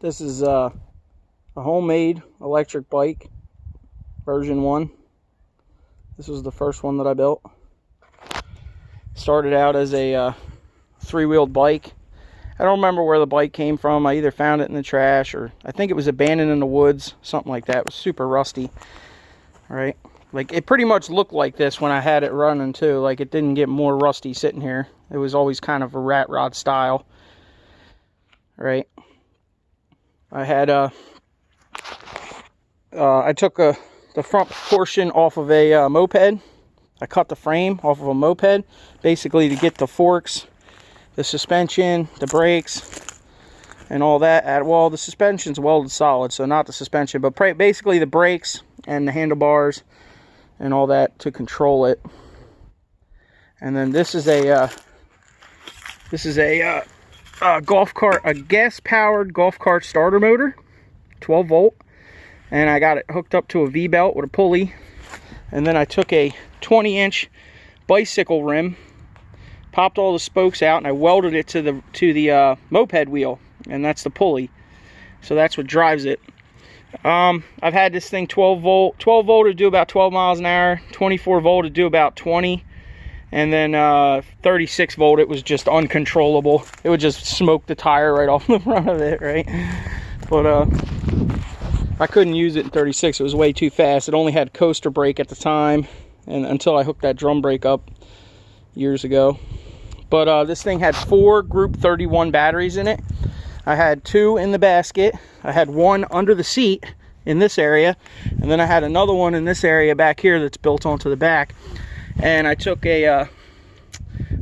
This is a homemade electric bike, version 1. This was the first one that I built. Started out as a three-wheeled bike. I don't remember where the bike came from. I either found it in the trash or I think it was abandoned in the woods, something like that. It was super rusty, right? Like, it pretty much looked like this when I had it running too. Like, it didn't get more rusty sitting here. It was always kind of a rat rod style, right? I had I took the front portion off of a moped. I cut the frame off of a moped, basically to get the forks, the suspension, the brakes, and all that. Well, the suspension's welded solid, so not the suspension, but basically the brakes and the handlebars and all that to control it. And then this is a golf cart, a gas-powered golf cart starter motor, 12 volt, and I got it hooked up to a V-belt with a pulley. And then I took a 20-inch bicycle rim, popped all the spokes out, and I welded it to the moped wheel, and that's the pulley. So that's what drives it. I've had this thing 12 volt to do about 12 miles an hour, 24 volt to do about 20. And then 36 volt, it was just uncontrollable. It would just smoke the tire right off the front of it, right? But I couldn't use it in 36. It was way too fast. It only had coaster brake at the time, and until I hooked that drum brake up years ago. But this thing had 4 Group 31 batteries in it. I had 2 in the basket. I had 1 under the seat in this area, and then I had another one in this area back here that's built onto the back. And I took a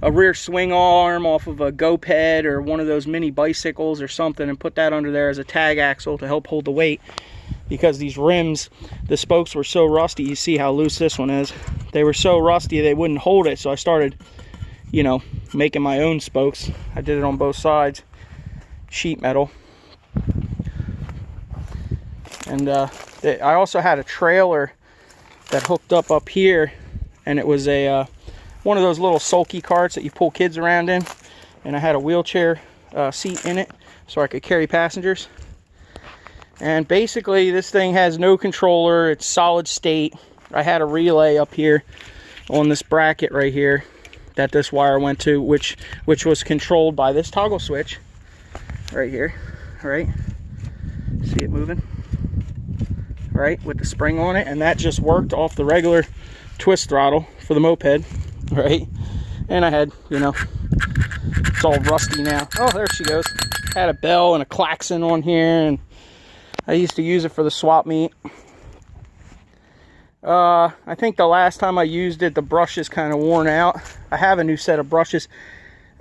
rear swing arm off of a GoPed or one of those mini bicycles or something and put that under there as a tag axle to help hold the weight, because these rims, the spokes were so rusty. You see how loose this one is. They were so rusty they wouldn't hold it, so I started, you know, making my own spokes. I did it on both sides, sheet metal. And I also had a trailer that hooked up here, and it was a one of those little sulky carts that you pull kids around in, and I had a wheelchair seat in it so I could carry passengers. And basically this thing has no controller. It's solid state. I had a relay up here on this bracket right here that this wire went to, which was controlled by this toggle switch right here, right? See it moving, right, with the spring on it, and that just worked off the regular twist throttle for the moped, right? And I had, you know, it's all rusty now. Oh, there she goes. Had a bell and a klaxon on here, and I used to use it for the swap meet. I think the last time I used it, the brush is kind of worn out. I have a new set of brushes.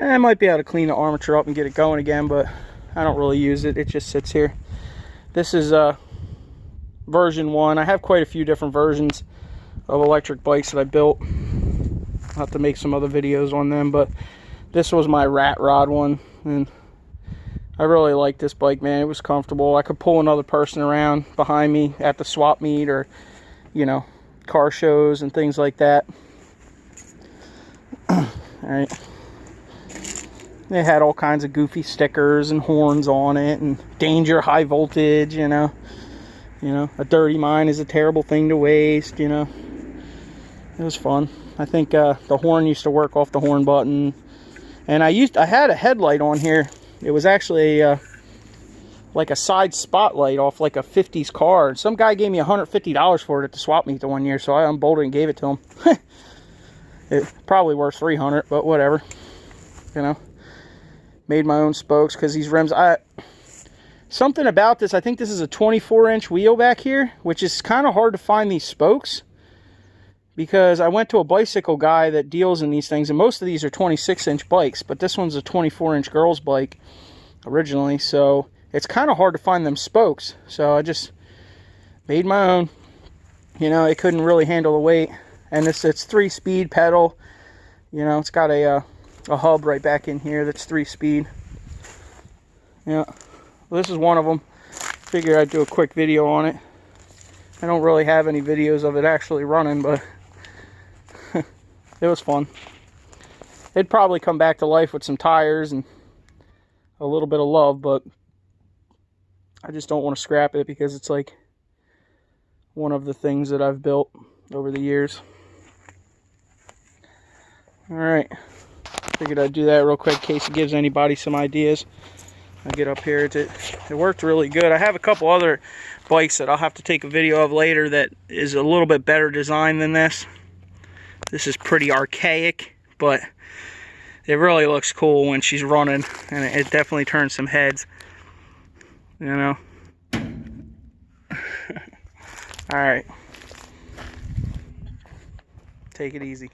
I might be able to clean the armature up and get it going again, but I don't really use it. It just sits here. This is version 1. I have quite a few different versions of electric bikes that I built. I'll have to make some other videos on them, but this was my rat rod one, and I really liked this bike, man. It was comfortable. I could pull another person around behind me at the swap meet, or, you know, car shows and things like that. All right. They had all kinds of goofy stickers and horns on it, and danger, high voltage, you know, a dirty mine is a terrible thing to waste, you know. It was fun. I think the horn used to work off the horn button, and I had a headlight on here. It was actually like a side spotlight off like a 50s car. Some guy gave me $150 for it at the swap meet the one year, so I unbolted and gave it to him. It probably worth $300, but whatever, you know. Made my own spokes because these rims, something about this, I think this is a 24-inch wheel back here, which is kind of hard to find these spokes, because I went to a bicycle guy that deals in these things, and most of these are 26-inch bikes, but this one's a 24-inch girl's bike originally, so it's kind of hard to find them spokes. So I just made my own. You know, it couldn't really handle the weight, and it's 3-speed pedal. You know, it's got a hub right back in here that's 3-speed. Yeah, well, this is one of them. Figured I'd do a quick video on it. I don't really have any videos of it actually running, but it was fun. It'd probably come back to life with some tires and a little bit of love, but I just don't want to scrap it because it's like one of the things that I've built over the years. Alright, figured I'd do that real quick in case it gives anybody some ideas. I get up here, it worked really good. I have a couple other bikes that I'll have to take a video of later that is a little bit better design than this. This is pretty archaic, but it really looks cool when she's running, and it definitely turns some heads, you know. Alright, take it easy.